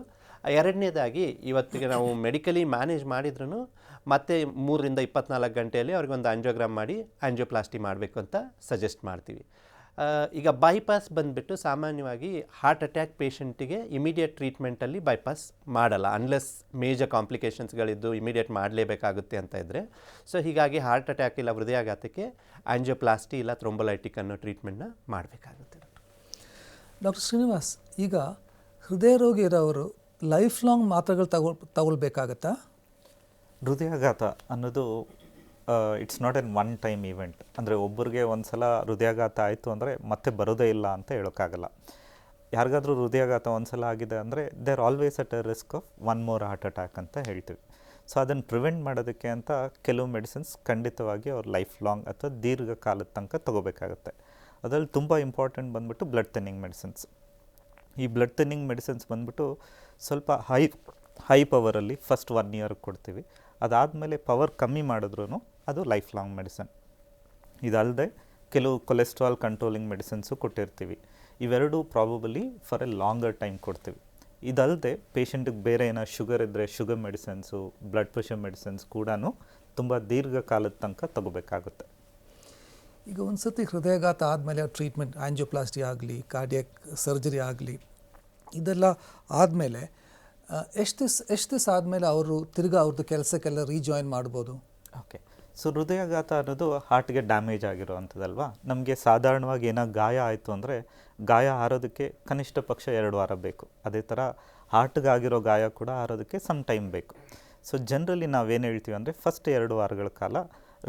ಎರಡನೇದಾಗಿ ಇವತ್ತಿಗೆ ನಾವು ಮೆಡಿಕಲಿ ಮ್ಯಾನೇಜ್ ಮಾಡಿದ್ರೂ ಮತ್ತೆ 3ರಿಂದ 24 ಗಂಟೆಯಲ್ಲಿ ಅವ್ರಿಗೊಂದು ಆಂಜಿಯೋಗ್ರಾಮ್ ಮಾಡಿ ಆಂಜಿಯೋಪ್ಲಾಸ್ಟಿ ಮಾಡಬೇಕು ಅಂತ ಸಜೆಸ್ಟ್ ಮಾಡ್ತೀವಿ. ಈಗ ಬೈಪಾಸ್ ಬಂದುಬಿಟ್ಟು ಸಾಮಾನ್ಯವಾಗಿ ಹಾರ್ಟ್ ಅಟ್ಯಾಕ್ ಪೇಷಂಟಿಗೆ ಇಮಿಡಿಯೇಟ್ ಟ್ರೀಟ್ಮೆಂಟಲ್ಲಿ ಬೈಪಾಸ್ ಮಾಡಲ್ಲ, ಅನ್ಲೆಸ್ ಮೇಜರ್ ಕಾಂಪ್ಲಿಕೇಶನ್ಸ್ಗಳಿದ್ದು ಇಮಿಡಿಯೇಟ್ ಮಾಡಲೇಬೇಕಾಗುತ್ತೆ ಅಂತ ಇದ್ದರೆ. ಸೊ ಹೀಗಾಗಿ ಹಾರ್ಟ್ ಅಟ್ಯಾಕ್ ಇಲ್ಲ ಹೃದಯಾಘಾತಕ್ಕೆ ಆಂಜಿಯೋಪ್ಲಾಸ್ಟಿ ಇಲ್ಲ ಥ್ರೋಂಬೋಲೈಟಿಕ್ ಅನ್ನೋ ಟ್ರೀಟ್ಮೆಂಟ್ನ ಮಾಡಬೇಕಾಗುತ್ತೆ. ಡಾಕ್ಟರ್ ಶ್ರೀನಿವಾಸ್, ಈಗ ಹೃದಯ ರೋಗಿ ಇರೋರು ಲೈಫ್ ಲಾಂಗ್ ಮಾತ್ರೆಗಳು ತಗೊಳ್ಬೇಕಾಗತ್ತಾ? ಹೃದಯಾಘಾತ ಅನ್ನೋದು it's not an one time event. ಅಂದರೆ ಒಬ್ಬರಿಗೆ ಒಂದು ಸಲ ಹೃದಯಾಘಾತ ಆಯಿತು ಅಂದರೆ ಮತ್ತೆ ಬರೋದೇ ಇಲ್ಲ ಅಂತ ಹೇಳೋಕ್ಕಾಗಲ್ಲ. ಯಾರಿಗಾದ್ರೂ ಹೃದಯಾಘಾತ ಒಂದು ಸಲ ಆಗಿದೆ ಅಂದರೆ they are always at a risk of one more heart attack ಅಂತ ಹೇಳ್ತೀವಿ. ಸೊ ಅದನ್ನು ಪ್ರಿವೆಂಟ್ ಮಾಡೋದಕ್ಕೆ ಅಂತ ಕೆಲವು ಮೆಡಿಸಿನ್ಸ್ ಖಂಡಿತವಾಗಿ ಅವ್ರು ಲೈಫ್ ಲಾಂಗ್ ಅಥವಾ ದೀರ್ಘಕಾಲದ ತನಕ ತೊಗೋಬೇಕಾಗುತ್ತೆ. ಅದರಲ್ಲಿ ತುಂಬ ಇಂಪಾರ್ಟೆಂಟ್ ಬಂದ್ಬಿಟ್ಟು ಬ್ಲಡ್ ಥಿನ್ನಿಂಗ್ ಮೆಡಿಸಿನ್ಸ್. ಈ ಬ್ಲಡ್ ಥಿನ್ನಿಂಗ್ ಮೆಡಿಸಿನ್ಸ್ ಬಂದ್ಬಿಟ್ಟು ಸ್ವಲ್ಪ ಹೈ ಪವರಲ್ಲಿ ಫಸ್ಟ್ 1 ಇಯರ್ ಕೊಡ್ತೀವಿ. ಅದಾದಮೇಲೆ ಪವರ್ ಕಮ್ಮಿ ಮಾಡಿದ್ರೂ ಅದು ಲೈಫ್ ಲಾಂಗ್ ಮೆಡಿಸಿನ್. ಇದಲ್ಲದೆ ಕೆಲವು ಕೊಲೆಸ್ಟ್ರಾಲ್ ಕಂಟ್ರೋಲಿಂಗ್ ಮೆಡಿಸಿನ್ಸು ಕೊಟ್ಟಿರ್ತೀವಿ. ಇವೆರಡೂ probably for A longer time ಕೊಡ್ತೀವಿ. ಇದಲ್ಲದೆ ಪೇಷಂಟಿಗೆ ಬೇರೆ ಏನೋ ಶುಗರ್ ಇದ್ದರೆ sugar medicines, blood pressure medicines ಕೂಡ ತುಂಬ ದೀರ್ಘಕಾಲದ ತನಕ ತಗೋಬೇಕಾಗುತ್ತೆ. ಈಗ ಒಂದು ಸತಿ ಹೃದಯಾಘಾತ ಆದಮೇಲೆ ಟ್ರೀಟ್ಮೆಂಟ್ ಆಂಜಿಯೋಪ್ಲಾಸ್ಟಿ ಆಗಲಿ ಕಾರ್ಡಿಯಾಕ್ ಸರ್ಜರಿ ಆಗಲಿ ಇದೆಲ್ಲ ಆದಮೇಲೆ ಎಷ್ಟು ದಿವಸ ಆದಮೇಲೆ ಅವರು ತಿರ್ಗಾ ಅವ್ರದ್ದು ಕೆಲಸಕ್ಕೆಲ್ಲ ರೀಜಾಯಿನ್ ಮಾಡ್ಬೋದು? ಓಕೆ, ಸೊ ಹೃದಯಾಘಾತ ಅನ್ನೋದು ಹಾರ್ಟ್ಗೆ ಡ್ಯಾಮೇಜ್ ಆಗಿರೋವಂಥದ್ದಲ್ವಾ. ನಮಗೆ ಸಾಧಾರಣವಾಗಿ ಏನೋ ಗಾಯ ಆಯಿತು ಅಂದರೆ ಗಾಯ ಆರೋದಕ್ಕೆ ಕನಿಷ್ಠ ಪಕ್ಷ 2 ವಾರ ಬೇಕು. ಅದೇ ಥರ ಹಾರ್ಟ್ಗಾಗಿರೋ ಗಾಯ ಕೂಡ ಆರೋದಕ್ಕೆ ಸಮ್ ಟೈಮ್ ಬೇಕು. ಸೊ ಜನರಲಿ ನಾವೇನು ಹೇಳ್ತೀವಿ ಅಂದರೆ ಫಸ್ಟ್ 2 ವಾರಗಳ ಕಾಲ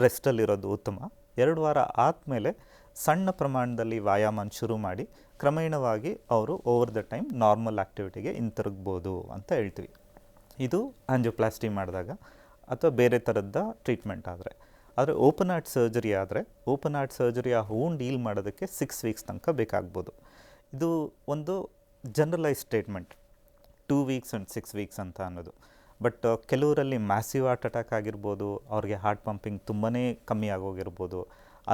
ರೆಸ್ಟಲ್ಲಿರೋದು ಉತ್ತಮ. 2 ವಾರ ಆದಮೇಲೆ ಸಣ್ಣ ಪ್ರಮಾಣದಲ್ಲಿ ವ್ಯಾಯಾಮನ ಶುರು ಮಾಡಿ ಕ್ರಮೇಣವಾಗಿ ಅವರು ಓವರ್ ದ ಟೈಮ್ ನಾರ್ಮಲ್ ಆ್ಯಕ್ಟಿವಿಟಿಗೆ ಹಿಂತಿರುಗ್ಬೋದು ಅಂತ ಹೇಳ್ತೀವಿ. ಇದು ಆಂಜಿಯೋಪ್ಲಾಸ್ಟಿ ಮಾಡಿದಾಗ ಅಥವಾ ಬೇರೆ ಥರದ ಟ್ರೀಟ್ಮೆಂಟ್ ಆದರೆ ಓಪನ್ ಹಾರ್ಟ್ ಸರ್ಜರಿ ಆದರೆ ಓಪನ್ ಹಾರ್ಟ್ ಸರ್ಜರಿ ಆ ವೂಂಡ್ ಹೀಲ್ ಮಾಡೋದಕ್ಕೆ 6 ವೀಕ್ಸ್ ತನಕ ಬೇಕಾಗ್ಬೋದು. ಇದು ಒಂದು generalise statement, 2 weeks and 6 weeks ಅಂತ ಅನ್ನೋದು. ಬಟ್ ಕೆಲವರಲ್ಲಿ ಮ್ಯಾಸಿವ್ ಹಾರ್ಟ್ ಅಟ್ಯಾಕ್ ಆಗಿರ್ಬೋದು, ಅವ್ರಿಗೆ ಹಾರ್ಟ್ ಪಂಪಿಂಗ್ ತುಂಬಾ ಕಮ್ಮಿ ಆಗೋಗಿರ್ಬೋದು.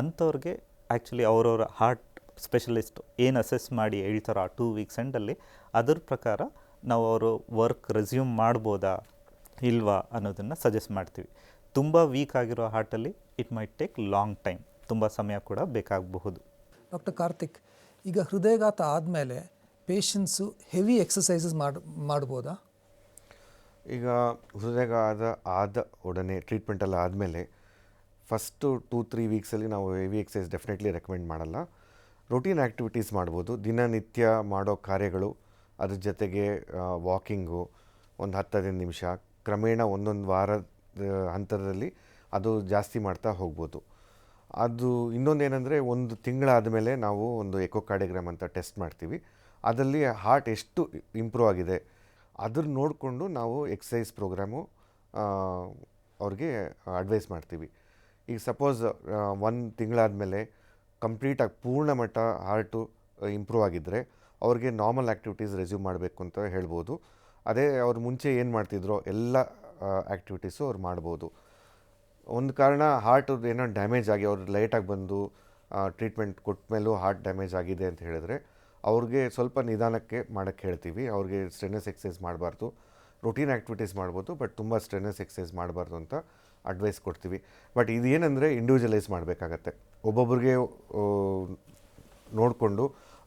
ಅಂಥವ್ರಿಗೆ ಆ್ಯಕ್ಚುಲಿ ಅವರವರ ಹಾರ್ಟ್ ಸ್ಪೆಷಲಿಸ್ಟ್ ಏನು ಅಸೆಸ್ ಮಾಡಿ ಹೇಳ್ತಾರೋ ಆ 2 ವೀಕ್ಸ್ ಎಂಡಲ್ಲಿ ಅದ್ರ ಪ್ರಕಾರ ನಾವು ಅವರು ವರ್ಕ್ ರೆಸ್ಯೂಮ್ ಮಾಡ್ಬೋದಾ ಇಲ್ವಾ ಅನ್ನೋದನ್ನು ಸಜೆಸ್ಟ್ ಮಾಡ್ತೀವಿ. ತುಂಬ ವೀಕ್ ಆಗಿರೋ ಹಾರ್ಟಲ್ಲಿ it might take long time, ತುಂಬ ಸಮಯ ಕೂಡ ಬೇಕಾಗಬಹುದು. ಡಾಕ್ಟರ್ ಕಾರ್ತಿಕ್, ಈಗ ಹೃದಯಾಘಾತ ಆದಮೇಲೆ ಪೇಷಂಟ್ಸು ಹೆವಿ ಎಕ್ಸಸೈಸಸ್ ಮಾಡ್ಬೋದಾ? ಈಗ ಹೃದಯಾಘಾತ ಆದ ಉಡನೆ ಟ್ರೀಟ್ಮೆಂಟೆಲ್ಲ ಆದಮೇಲೆ ಫಸ್ಟು 2-3 ವೀಕ್ಸಲ್ಲಿ ನಾವು ಹೆವಿ ಎಕ್ಸಸೈಸ್ ಡೆಫಿನೆಟ್ಲಿ ರೆಕಮೆಂಡ್ ಮಾಡಲ್ಲ. ರೊಟೀನ್ ಆ್ಯಕ್ಟಿವಿಟೀಸ್ ಮಾಡ್ಬೋದು, ದಿನನಿತ್ಯ ಮಾಡೋ ಕಾರ್ಯಗಳು, ಅದ್ರ ಜೊತೆಗೆ ವಾಕಿಂಗು ಒಂದು 10-15 ನಿಮಿಷ, ಕ್ರಮೇಣ ಒಂದೊಂದು ವಾರದ ಹಂತದಲ್ಲಿ ಅದು ಜಾಸ್ತಿ ಮಾಡ್ತಾ ಹೋಗ್ಬೋದು. ಅದು ಇನ್ನೊಂದೇನೆಂದರೆ 1 ತಿಂಗಳಾದ ಮೇಲೆ ನಾವು ಒಂದು ಎಕೋಕಾರ್ಡಿಯೋಗ್ರಾಮ್ ಅಂತ ಟೆಸ್ಟ್ ಮಾಡ್ತೀವಿ. ಅದರಲ್ಲಿ ಹಾರ್ಟ್ ಎಷ್ಟು ಇಂಪ್ರೂವ್ ಆಗಿದೆ ಅದನ್ನು ನೋಡಿಕೊಂಡು ನಾವು ಎಕ್ಸಸೈಸ್ ಪ್ರೋಗ್ರಾಮು ಅವ್ರಿಗೆ ಅಡ್ವೈಸ್ ಮಾಡ್ತೀವಿ. ಈಗ ಸಪೋಸ್ 1 ತಿಂಗಳಾದಮೇಲೆ ಕಂಪ್ಲೀಟಾಗಿ ಪೂರ್ಣ ಮಟ್ಟ ಹಾರ್ಟು ಇಂಪ್ರೂವ್ ಆಗಿದ್ದರೆ ಅವ್ರಿಗೆ ನಾರ್ಮಲ್ ಆ್ಯಕ್ಟಿವಿಟೀಸ್ ರೆಸ್ಯೂಮ್ ಮಾಡಬೇಕು ಅಂತ ಹೇಳ್ಬೋದು. ಅದೇ ಅವ್ರು ಮುಂಚೆ ಏನು ಮಾಡ್ತಿದ್ರೋ ಎಲ್ಲ ಆ್ಯಕ್ಟಿವಿಟೀಸು ಅವ್ರು ಮಾಡ್ಬೋದು. ಒಂದು ಕಾರಣ ಹಾರ್ಟ್ ಏನೋ ಡ್ಯಾಮೇಜ್ ಆಗಿ ಅವ್ರು ಲೈಟಾಗಿ ಬಂದು ಟ್ರೀಟ್ಮೆಂಟ್ ಕೊಟ್ಟ ಮೇಲೂ ಹಾರ್ಟ್ ಡ್ಯಾಮೇಜ್ ಆಗಿದೆ ಅಂತ ಹೇಳಿದ್ರೆ ಅವ್ರಿಗೆ ಸ್ವಲ್ಪ ನಿಧಾನಕ್ಕೆ ಮಾಡೋಕ್ಕೆ ಹೇಳ್ತೀವಿ. ಅವ್ರಿಗೆ ಸ್ಟ್ರೆನ್ನಸ್ ಎಕ್ಸಸೈಸ್ ಮಾಡಬಾರ್ದು, ರೊಟೀನ್ ಆ್ಯಕ್ಟಿವಿಟೀಸ್ ಮಾಡ್ಬೋದು, ಬಟ್ ತುಂಬ ಸ್ಟ್ರೆನ್ನಸ್ ಎಕ್ಸಸೈಸ್ ಮಾಡಬಾರ್ದು ಅಂತ ಅಡ್ವೈಸ್ ಕೊಡ್ತೀವಿ. ಬಟ್ ಇದೇನೆಂದರೆ ಇಂಡಿವಿಜುವಲೈಸ್ ಮಾಡಬೇಕಾಗತ್ತೆ. ಒಬ್ಬೊಬ್ರಿಗೆ ನೋಡಿಕೊಂಡು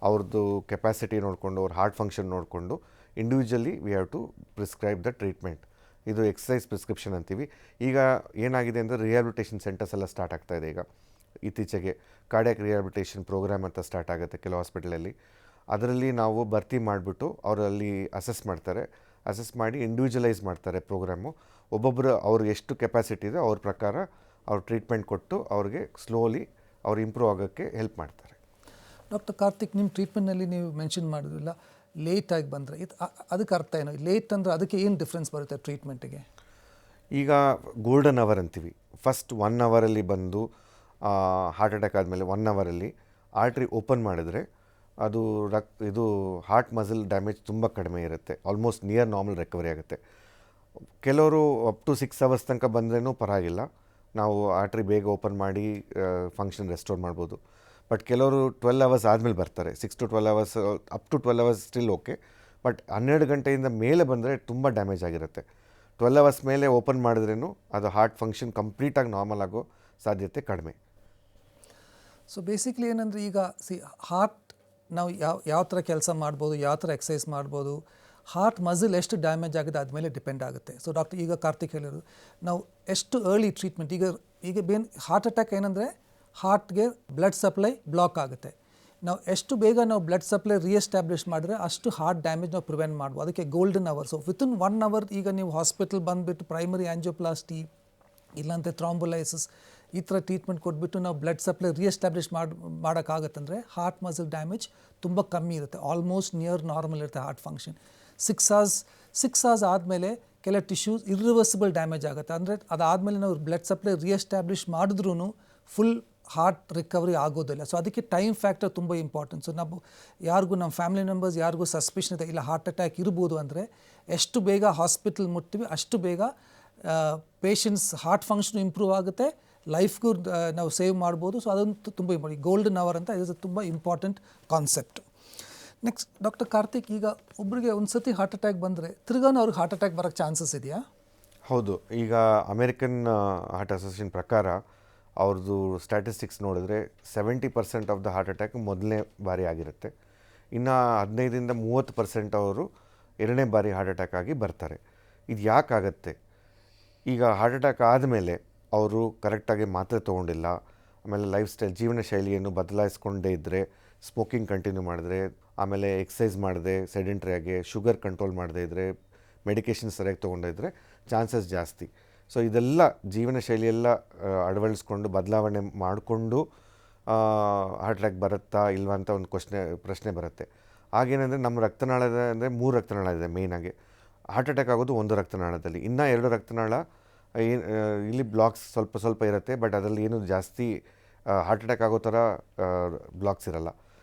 ಅವ್ರದ್ದು ಕೆಪಾಸಿಟಿ ನೋಡಿಕೊಂಡು ಅವ್ರ ಹಾರ್ಟ್ ಫಂಕ್ಷನ್ ನೋಡಿಕೊಂಡು individually we have to prescribe the treatment. ಇದು ಎಕ್ಸಸೈಸ್ ಪ್ರಿಸ್ಕ್ರಿಪ್ಷನ್ ಅಂತೀವಿ. ಈಗ ಏನಾಗಿದೆ ಅಂದರೆ ರಿಹ್ಯಾಬಿಲಿಟೇಷನ್ ಸೆಂಟರ್ಸ್ ಎಲ್ಲ ಸ್ಟಾರ್ಟ್ ಆಗ್ತಾಯಿದೆ. ಈಗ ಇತ್ತೀಚೆಗೆ ಕಾರ್ಡಿಯಾಕ್ ರಿಹ್ಯಾಬಿಲಿಟೇಷನ್ ಪ್ರೋಗ್ರಾಮ್ ಅಂತ ಸ್ಟಾರ್ಟ್ ಆಗುತ್ತೆ ಕೆಲವು ಹಾಸ್ಪಿಟಲಲ್ಲಿ. ಅದರಲ್ಲಿ ನಾವು ಭರ್ತಿ ಮಾಡಿಬಿಟ್ಟು ಅವರಲ್ಲಿ ಅಸೆಸ್ ಮಾಡ್ತಾರೆ. ಅಸೆಸ್ ಮಾಡಿ ಇಂಡಿವಿಜುವಲೈಸ್ ಮಾಡ್ತಾರೆ ಪ್ರೋಗ್ರಾಮು. ಒಬ್ಬೊಬ್ಬರು ಅವ್ರಿಗೆ ಎಷ್ಟು ಕೆಪಾಸಿಟಿ ಇದೆ ಅವ್ರ ಪ್ರಕಾರ ಅವ್ರು ಟ್ರೀಟ್ಮೆಂಟ್ ಕೊಟ್ಟು ಅವ್ರಿಗೆ ಸ್ಲೋಲಿ ಅವ್ರು ಇಂಪ್ರೂವ್ ಆಗೋಕ್ಕೆ ಹೆಲ್ಪ್ ಮಾಡ್ತಾರೆ. ಡಾಕ್ಟರ್ ಕಾರ್ತಿಕ್, ನಿಮ್ಮ ಟ್ರೀಟ್ಮೆಂಟ್ನಲ್ಲಿ ನೀವು ಮೆನ್ಷನ್ ಮಾಡೋದಿಲ್ಲ ಲೇಟಾಗಿ ಬಂದರೆ ಇದು ಅದಕ್ಕೆ ಅರ್ಥ ಏನು? ಲೇಟ್ ಅಂದರೆ ಅದಕ್ಕೆ ಏನು ಡಿಫ್ರೆನ್ಸ್ ಬರುತ್ತೆ ಟ್ರೀಟ್ಮೆಂಟಿಗೆ? ಈಗ ಗೋಲ್ಡನ್ ಅವರ್ ಅಂತೀವಿ. ಫಸ್ಟ್ 1 ಅವರಲ್ಲಿ ಬಂದು ಹಾರ್ಟ್ ಅಟ್ಯಾಕ್ ಆದಮೇಲೆ 1 ಅವರಲ್ಲಿ ಆರ್ಟ್ರಿ ಓಪನ್ ಮಾಡಿದ್ರೆ ಅದು ಇದು ಹಾರ್ಟ್ ಮಸಲ್ ಡ್ಯಾಮೇಜ್ ತುಂಬ ಕಡಿಮೆ ಇರುತ್ತೆ. ಆಲ್ಮೋಸ್ಟ್ ನಿಯರ್ ನಾರ್ಮಲ್ ರಿಕವರಿ ಆಗುತ್ತೆ. ಕೆಲವರು ಅಪ್ ಟು 6 ಅವರ್ಸ್ ತನಕ ಬಂದ್ರೂ ಪರವಾಗಿಲ್ಲ, ನಾವು ಆರ್ಟ್ರಿ ಬೇಗ ಓಪನ್ ಮಾಡಿ ಫಂಕ್ಷನ್ ರೆಸ್ಟೋರ್ ಮಾಡ್ಬೋದು. ಬಟ್ ಕೆಲವರು 12 ಅವರ್ಸ್ ಆದಮೇಲೆ ಬರ್ತಾರೆ. 6 to 12 hours, up to 12 hours still okay. But 12 ಗಂಟೆಯಿಂದ ಮೇಲೆ ಬಂದರೆ ತುಂಬ ಡ್ಯಾಮೇಜ್ ಆಗಿರುತ್ತೆ. 12 ಅವರ್ಸ್ ಮೇಲೆ ಓಪನ್ ಮಾಡಿದ್ರೂ ಅದು ಹಾರ್ಟ್ ಫಂಕ್ಷನ್ ಕಂಪ್ಲೀಟಾಗಿ ನಾರ್ಮಲ್ ಆಗೋ ಸಾಧ್ಯತೆ ಕಡಿಮೆ. ಸೊ ಬೇಸಿಕ್ಲಿ ಏನಂದರೆ ಈಗ ಹಾರ್ಟ್ ನಾವು ಯಾವ ಥರ ಕೆಲಸ ಮಾಡ್ಬೋದು, ಯಾವ ಥರ ಎಕ್ಸಸೈಸ್ ಮಾಡ್ಬೋದು, ಹಾರ್ಟ್ ಮಸಲ್ ಎಷ್ಟು ಡ್ಯಾಮೇಜ್ ಆಗಿದೆ ಅದ್ಮೇಲೆ ಡಿಪೆಂಡ್ ಆಗುತ್ತೆ. ಸೊ ಡಾಕ್ಟರ್ ಈಗ ಕಾರ್ತಿಕ್ ಹೇಳಿದ್ರು ನಾವು ಎಷ್ಟು ಅರ್ಲಿ ಟ್ರೀಟ್ಮೆಂಟ್. ಈಗ ಹಾರ್ಟ್ ಅಟ್ಯಾಕ್ ಏನಂದರೆ ಹಾರ್ಟ್ಗೆ ಬ್ಲಡ್ ಸಪ್ಲೈ ಬ್ಲಾಕ್ ಆಗುತ್ತೆ. ನಾವು ಎಷ್ಟು ಬೇಗ ನಾವು ಬ್ಲಡ್ ಸಪ್ಲೈ ರಿಎಸ್ಟಾಬ್ಲಿಷ್ ಮಾಡಿದ್ರೆ ಅಷ್ಟು ಹಾರ್ಟ್ ಡ್ಯಾಮೇಜ್ ನಾವು ಪ್ರಿವೆಂಟ್ ಮಾಡ್ಬೋದು. ಅದಕ್ಕೆ golden hour. So within 1 hour ಈಗ ನೀವು ಹಾಸ್ಪಿಟಲ್ ಬಂದುಬಿಟ್ಟು ಪ್ರೈಮರಿ ಆಂಜಿಯೋಪ್ಲಾಸ್ಟಿ ಇಲ್ಲಾಂದರೆ ಥ್ರಾಂಬೋಲೈಸಿಸ್ ಈ ಥರ ಟ್ರೀಟ್ಮೆಂಟ್ ಕೊಟ್ಬಿಟ್ಟು ನಾವು ಬ್ಲಡ್ ಸಪ್ಲೈ ರಿಎಸ್ಟಾಬ್ಲಿಷ್ ಮಾಡೋಕ್ಕಾಗತ್ತಂದರೆ ಹಾರ್ಟ್ ಮಸಲ್ ಡ್ಯಾಮೇಜ್ ತುಂಬ ಕಮ್ಮಿ ಇರುತ್ತೆ. ಆಲ್ಮೋಸ್ಟ್ ನಿಯರ್ ನಾರ್ಮಲ್ ಇರುತ್ತೆ ಹಾರ್ಟ್ ಫಂಕ್ಷನ್. 6 ಅವರ್ಸ್ ಆದಮೇಲೆ ಕೆಲ ಟಿಶ್ಯೂಸ್ ಇರ್ರಿವರ್ಸಿಬಲ್ ಡ್ಯಾಮೇಜ್ ಆಗುತ್ತೆ. ಅಂದರೆ ಅದಾದಮೇಲೆ ನಾವು ಬ್ಲಡ್ ಸಪ್ಲೈ ರಿಎಸ್ಟಾಬ್ಲಿಷ್ ಮಾಡಿದ್ರೂ ಫುಲ್ ಹಾರ್ಟ್ ರಿಕವರಿ ಆಗೋದಿಲ್ಲ. ಸೊ ಅದಕ್ಕೆ ಟೈಮ್ ಫ್ಯಾಕ್ಟರ್ ತುಂಬ ಇಂಪಾರ್ಟೆಂಟ್. ಸೊ ನಾವು ಯಾರಿಗೂ ನಮ್ಮ ಫ್ಯಾಮಿಲಿ ಮೆಂಬರ್ಸ್ ಯಾರಿಗೂ ಸಸ್ಪಿಷನ್ ಇದೆ ಇಲ್ಲ ಹಾರ್ಟ್ ಅಟ್ಯಾಕ್ ಇರ್ಬೋದು ಅಂದರೆ ಎಷ್ಟು ಬೇಗ ಹಾಸ್ಪಿಟಲ್ ಮುಟ್ತೀವಿ ಅಷ್ಟು ಬೇಗ ಪೇಷಂಟ್ಸ್ ಹಾರ್ಟ್ ಫಂಕ್ಷನ್ ಇಂಪ್ರೂವ್ ಆಗುತ್ತೆ, ಲೈಫ್ಗೂ ನಾವು ಸೇವ್ ಮಾಡ್ಬೋದು. ಸೊ ಅದೊಂದು ತುಂಬ ಇಂಪಾರ್ಟೆಂಟ್. ಗೋಲ್ಡನ್ ಅವರ್ ಅಂತ ಇದು ತುಂಬ important concept. Next doctor Karthik, ಈಗ ಒಬ್ಬರಿಗೆ ಒಂದು ಸತಿ ಹಾರ್ಟ್ ಅಟ್ಯಾಕ್ ಬಂದರೆ ತಿರ್ಗಾನು ಅವ್ರಿಗೆ ಹಾರ್ಟ್ ಅಟ್ಯಾಕ್ ಬರೋಕ್ಕೆ ಚಾನ್ಸಸ್ ಇದೆಯಾ? ಹೌದು. ಈಗ ಅಮೇರಿಕನ್ ಹಾರ್ಟ್ ಅಸೋಸಿಯೇಷನ್ ಪ್ರಕಾರ ಅವ್ರದ್ದು ಸ್ಟ್ಯಾಟಿಸ್ಟಿಕ್ಸ್ ನೋಡಿದ್ರೆ 70% ಆಫ್ ದ ಹಾರ್ಟ್ ಅಟ್ಯಾಕ್ ಮೊದಲನೇ ಬಾರಿ ಆಗಿರುತ್ತೆ. ಇನ್ನು 15-30% ಅವರು 2ನೇ ಬಾರಿ ಹಾರ್ಟ್ ಅಟ್ಯಾಕ್ ಆಗಿ ಬರ್ತಾರೆ. ಇದು ಯಾಕಾಗತ್ತೆ? ಈಗ ಹಾರ್ಟ್ ಅಟ್ಯಾಕ್ ಆದಮೇಲೆ ಅವರು ಕರೆಕ್ಟಾಗಿ ಮಾತ್ರೆ ತೊಗೊಂಡಿಲ್ಲ, ಆಮೇಲೆ ಲೈಫ್ ಸ್ಟೈಲ್ ಜೀವನ ಶೈಲಿಯನ್ನು ಬದಲಾಯಿಸ್ಕೊಂಡೇ ಇದ್ದರೆ, ಸ್ಮೋಕಿಂಗ್ ಕಂಟಿನ್ಯೂ ಮಾಡಿದ್ರೆ, ಆಮೇಲೆ ಎಕ್ಸಸೈಸ್ ಮಾಡದೆ ಸೆಡೆಂಟ್ರಿಯಾಗಿ ಶುಗರ್ ಕಂಟ್ರೋಲ್ ಮಾಡದೇ ಇದ್ದರೆ, ಮೆಡಿಕೇಷನ್ ಸರಿಯಾಗಿ ತೊಗೊಂಡಿದ್ರೆ ಚಾನ್ಸಸ್ ಜಾಸ್ತಿ. ಸೊ ಇದೆಲ್ಲ ಜೀವನ ಶೈಲಿಯೆಲ್ಲ ಅಳವಡಿಸ್ಕೊಂಡು ಬದಲಾವಣೆ ಮಾಡಿಕೊಂಡು ಹಾರ್ಟ್ ಅಟ್ಯಾಕ್ ಬರುತ್ತಾ ಇಲ್ವಾ ಅಂತ ಒಂದು ಪ್ರಶ್ನೆ ಬರುತ್ತೆ. ಆಗೇನೆಂದರೆ ನಮ್ಮ ರಕ್ತನಾಳದ ಅಂದರೆ 3 ರಕ್ತನಾಳ ಇದೆ ಮೇಯ್ನಾಗಿ. ಹಾರ್ಟ್ ಅಟ್ಯಾಕ್ ಆಗೋದು 1 ರಕ್ತನಾಳದಲ್ಲಿ. ಇನ್ನೂ 2 ರಕ್ತನಾಳ ಇಲ್ಲಿ ಬ್ಲಾಕ್ಸ್ ಸ್ವಲ್ಪ ಇರುತ್ತೆ, ಬಟ್ ಅದರಲ್ಲಿ ಏನು ಜಾಸ್ತಿ ಹಾರ್ಟ್ ಅಟ್ಯಾಕ್ ಆಗೋ ಥರ ಬ್ಲಾಕ್ಸ್ ಇರಲ್ಲ.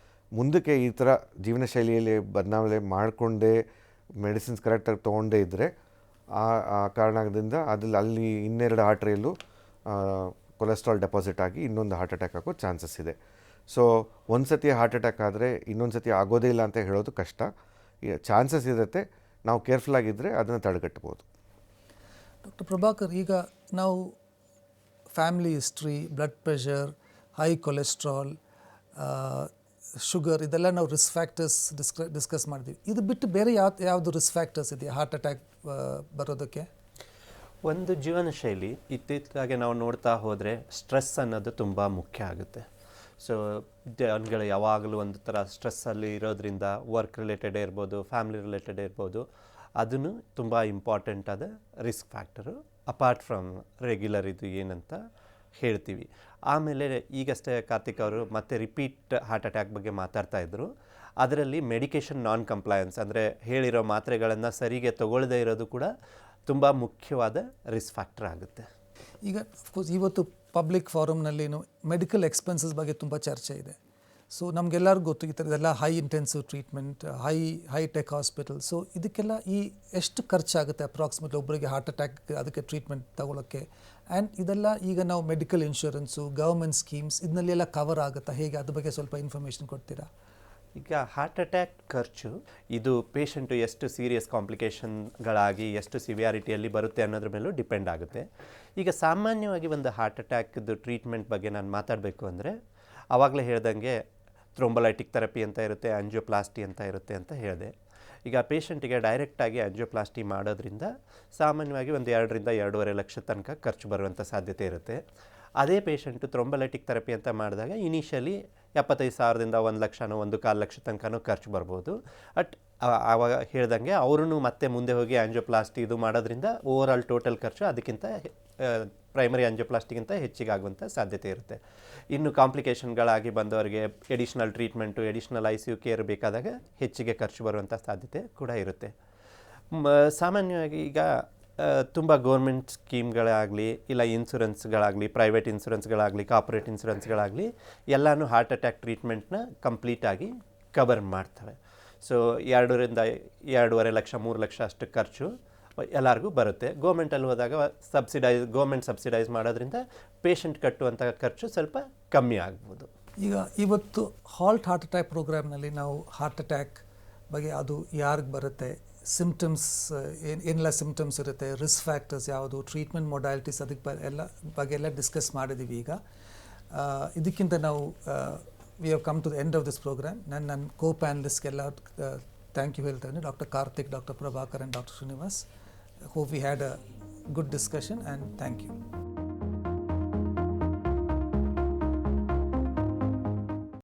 ಮುಂದಕ್ಕೆ ಈ ಥರ ಜೀವನ ಶೈಲಿಯಲ್ಲಿ ಬದಲಾವಣೆ ಮಾಡಿಕೊಂಡೇ ಮೆಡಿಸಿನ್ಸ್ ಕರೆಕ್ಟಾಗಿ ತೊಗೊಂಡೇ ಇದ್ದರೆ ಆ ಕಾರಣದಿಂದ ಅಲ್ಲಿ 2 ಆರ್ಟ್ರಿಯಲ್ಲೂ ಕೊಲೆಸ್ಟ್ರಾಲ್ ಡೆಪಾಸಿಟ್ ಆಗಿ ಇನ್ನೊಂದು ಹಾರ್ಟ್ ಅಟ್ಯಾಕ್ ಆಗೋ ಚಾನ್ಸಸ್ ಇದೆ. ಸೊ ಒಂದು ಸತಿ ಹಾರ್ಟ್ ಅಟ್ಯಾಕ್ ಆದರೆ ಇನ್ನೊಂದು ಸತಿ ಆಗೋದೇ ಇಲ್ಲ ಅಂತ ಹೇಳೋದು ಕಷ್ಟ. ಚಾನ್ಸಸ್ ಇರುತ್ತೆ, ನಾವು ಕೇರ್ಫುಲ್ ಆಗಿದ್ದರೆ ಅದನ್ನು ತಡೆಗಟ್ಟಬೋದು. ಡಾಕ್ಟರ್ ಪ್ರಭಾಕರ್, ಈಗ ನಾವು family history, blood pressure, high cholesterol, sugar ಇದೆಲ್ಲ ನಾವು ರಿಸ್ಕ್ ಫ್ಯಾಕ್ಟರ್ಸ್ ಡಿಸ್ಕಸ್ ಮಾಡಿದ್ವಿ. ಇದು ಬಿಟ್ಟು ಬೇರೆ ಯಾವುದು ರಿಸ್ಕ್ ಫ್ಯಾಕ್ಟರ್ಸ್ ಇದೆಯಾ ಹಾರ್ಟ್ ಅಟ್ಯಾಕ್ ಬರೋದಕ್ಕೆ? ಒಂದು ಜೀವನ ಶೈಲಿ ಇತ್ತೀಚೆಗೆ ನಾವು ನೋಡ್ತಾ ಹೋದರೆ ಸ್ಟ್ರೆಸ್ ಅನ್ನೋದು ತುಂಬ ಮುಖ್ಯ ಆಗುತ್ತೆ. ಸೊ ಜನಗಳು ಯಾವಾಗಲೂ ಒಂದು ಥರ ಸ್ಟ್ರೆಸ್ಸಲ್ಲಿ ಇರೋದ್ರಿಂದ ವರ್ಕ್ ರಿಲೇಟೆಡೇ ಇರ್ಬೋದು, ಫ್ಯಾಮಿಲಿ ರಿಲೇಟೆಡೇ ಇರ್ಬೋದು, ಅದನ್ನು ತುಂಬ ಇಂಪಾರ್ಟೆಂಟ್ ಆದ risk factor apart from regular ಇದು ಏನಂತ ಹೇಳ್ತೀವಿ. ಆಮೇಲೆ ಈಗಷ್ಟೇ ಕಾರ್ತಿಕ್ ಅವರು ಮತ್ತೆ ರಿಪೀಟ್ ಹಾರ್ಟ್ ಅಟ್ಯಾಕ್ ಬಗ್ಗೆ ಮಾತಾಡ್ತಾ ಇದ್ದರು. ಅದರಲ್ಲಿ ಮೆಡಿಕೇಷನ್ ನಾನ್ ಕಂಪ್ಲಯನ್ಸ್ ಅಂದರೆ ಹೇಳಿರೋ ಮಾತ್ರೆಗಳನ್ನು ಸರಿಗೆ ತಗೊಳ್ಳದೇ ಇರೋದು ಕೂಡ ತುಂಬ ಮುಖ್ಯವಾದ ರಿಸ್ಕ್ ಫ್ಯಾಕ್ಟರ್ ಆಗುತ್ತೆ. ಈಗ ಅಫ್ಕೋರ್ಸ್ ಇವತ್ತು ಪಬ್ಲಿಕ್ ಫಾರಮ್ನಲ್ಲಿನು ಮೆಡಿಕಲ್ ಎಕ್ಸ್ಪೆನ್ಸಸ್ ಬಗ್ಗೆ ತುಂಬ ಚರ್ಚೆ ಇದೆ. ಸೊ ನಮಗೆಲ್ಲರಿಗೂ ಗೊತ್ತು ಈ ಥರದ್ದೆಲ್ಲ high intensive treatment, high tech hospital. So ಇದಕ್ಕೆಲ್ಲ ಎಷ್ಟು ಖರ್ಚಾಗುತ್ತೆ ಅಪ್ರಾಕ್ಸಿಮೇಟ್ಲಿ ಒಬ್ಬರಿಗೆ ಹಾರ್ಟ್ ಅಟ್ಯಾಕ್ ಅದಕ್ಕೆ ಟ್ರೀಟ್ಮೆಂಟ್ ತಗೊಳ್ಳೋಕ್ಕೆ? ಆ್ಯಂಡ್ ಇದೆಲ್ಲ ಈಗ ನಾವು ಮೆಡಿಕಲ್ ಇನ್ಶೂರೆನ್ಸು, ಗೌರ್ಮೆಂಟ್ ಸ್ಕೀಮ್ಸ್ ಇದನ್ನಲ್ಲೆಲ್ಲ ಕವರ್ ಆಗುತ್ತಾ ಹೇಗೆ? ಅದ್ರ ಬಗ್ಗೆ ಸ್ವಲ್ಪ ಇನ್ಫಾರ್ಮೇಷನ್ ಕೊಡ್ತೀರಾ? ಈಗ ಹಾರ್ಟ್ ಅಟ್ಯಾಕ್ ಖರ್ಚು ಇದು ಪೇಷಂಟು ಎಷ್ಟು ಸೀರಿಯಸ್ ಕಾಂಪ್ಲಿಕೇಶನ್ಗಳಾಗಿ ಎಷ್ಟು ಸಿವಿಯಾರಿಟಿಯಲ್ಲಿ ಬರುತ್ತೆ ಅನ್ನೋದ್ರ ಮೇಲೂ ಡಿಪೆಂಡ್ ಆಗುತ್ತೆ. ಈಗ ಸಾಮಾನ್ಯವಾಗಿ ಒಂದು ಹಾರ್ಟ್ ಅಟ್ಯಾಕ್ದು ಟ್ರೀಟ್ಮೆಂಟ್ ಬಗ್ಗೆ ನಾನು ಮಾತಾಡಬೇಕು ಅಂದರೆ ಆವಾಗಲೇ ಹೇಳ್ದಂಗೆ ಥ್ರೋಂಬೋಲೈಟಿಕ್ ಥೆರಪಿ ಅಂತ ಇರುತ್ತೆ, ಆಂಜಿಯೋಪ್ಲಾಸ್ಟಿ ಅಂತ ಇರುತ್ತೆ ಅಂತ ಹೇಳಿದೆ. ಈಗ ಪೇಷಂಟಿಗೆ ಡೈರೆಕ್ಟಾಗಿ ಆಂಜಿಯೋಪ್ಲಾಸ್ಟಿ ಮಾಡೋದ್ರಿಂದ ಸಾಮಾನ್ಯವಾಗಿ ಒಂದು 2 ರಿಂದ 2.5 ಲಕ್ಷ ತನಕ ಖರ್ಚು ಬರುವಂಥ ಸಾಧ್ಯತೆ ಇರುತ್ತೆ. ಅದೇ ಪೇಷಂಟು ಥ್ರೋಂಬೋಲೈಟಿಕ್ ಥೆರಪಿ ಅಂತ ಮಾಡಿದಾಗ ಇನಿಷಿಯಲಿ 75,000ದಿಂದ 1 ಲಕ್ಷನೋ 1.25 ಲಕ್ಷ ತನಕನೂ ಖರ್ಚು ಬರ್ಬೋದು. ಆವಾಗ ಹೇಳ್ದಂಗೆ ಅವ್ರೂ ಮತ್ತೆ ಮುಂದೆ ಹೋಗಿ ಆಂಜಿಯೋಪ್ಲಾಸ್ಟಿ ಇದು ಮಾಡೋದ್ರಿಂದ ಓವರ್ ಟೋಟಲ್ ಖರ್ಚು ಅದಕ್ಕಿಂತ ಪ್ರೈಮರಿ ಆಂಜಿಯೋಪ್ಲಾಸ್ಟಿಗಿಂತ ಹೆಚ್ಚಿಗೆ ಆಗುವಂಥ ಸಾಧ್ಯತೆ ಇರುತ್ತೆ. ಇನ್ನು ಕಾಂಪ್ಲಿಕೇಶನ್ಗಳಾಗಿ ಬಂದವರಿಗೆ additional treatment, additional ICU care ಬೇಕಾದಾಗ ಹೆಚ್ಚಿಗೆ ಖರ್ಚು ಬರುವಂಥ ಸಾಧ್ಯತೆ ಕೂಡ ಇರುತ್ತೆ. ಸಾಮಾನ್ಯವಾಗಿ ಈಗ ತುಂಬ ಗೌರ್ಮೆಂಟ್ ಸ್ಕೀಮ್ಗಳಾಗಲಿ ಇಲ್ಲ ಇನ್ಶೂರೆನ್ಸ್ಗಳಾಗಲಿ, ಪ್ರೈವೇಟ್ ಇನ್ಶೂರೆನ್ಸ್ಗಳಾಗಲಿ, ಕಾರ್ಪೊರೇಟ್ ಇನ್ಶೂರೆನ್ಸ್ಗಳಾಗಲಿ ಎಲ್ಲನೂ ಹಾರ್ಟ್ ಅಟ್ಯಾಕ್ ಟ್ರೀಟ್ಮೆಂಟ್ನ ಕಂಪ್ಲೀಟಾಗಿ ಕವರ್ ಮಾಡ್ತವೆ. ಸೊ 2 ರಿಂದ 2.5 ಲಕ್ಷ 3 ಲಕ್ಷ ಅಷ್ಟು ಖರ್ಚು ಎಲ್ಲರಿಗೂ ಬರುತ್ತೆ. ಗೌರ್ಮೆಂಟಲ್ಲಿ ಹೋದಾಗ ಗೌರ್ಮೆಂಟ್ ಸಬ್ಸಿಡೈಸ್ ಮಾಡೋದ್ರಿಂದ ಪೇಷಂಟ್ ಕಟ್ಟುವಂಥ ಖರ್ಚು ಸ್ವಲ್ಪ ಕಮ್ಮಿ ಆಗ್ಬೋದು. ಈಗ ಇವತ್ತು ಹಾರ್ಟ್ ಅಟ್ಯಾಕ್ ಪ್ರೋಗ್ರಾಮ್ನಲ್ಲಿ ನಾವು ಹಾರ್ಟ್ ಅಟ್ಯಾಕ್ ಬಗ್ಗೆ ಅದು ಯಾರಿಗೆ ಬರುತ್ತೆ, ಸಿಮ್ಟಮ್ಸ್ ಏನೆಲ್ಲ ಸಿಮ್ಟಮ್ಸ್ ಇರುತ್ತೆ, ರಿಸ್ಕ್ ಫ್ಯಾಕ್ಟರ್ಸ್ ಯಾವುದು, ಟ್ರೀಟ್ಮೆಂಟ್ ಮೊಡಾಲಿಟೀಸ್ ಅದಕ್ಕೆ ಬಗ್ಗೆ ಎಲ್ಲ ಡಿಸ್ಕಸ್ ಮಾಡಿದ್ದೀವಿ. ಈಗ ಇದಕ್ಕಿಂತ ನಾವು we have come to the end of this programme. ನನ್ನ ಕೋ-ಪ್ಯಾನಲಿಸ್ಟ್ಗೆಲ್ಲ ಥ್ಯಾಂಕ್ ಯು ಹೇಳ್ತೇನೆ, doctor Karthik, doctor Prabhakar and doctor Srinivas. Hope we had a good discussion and thank you.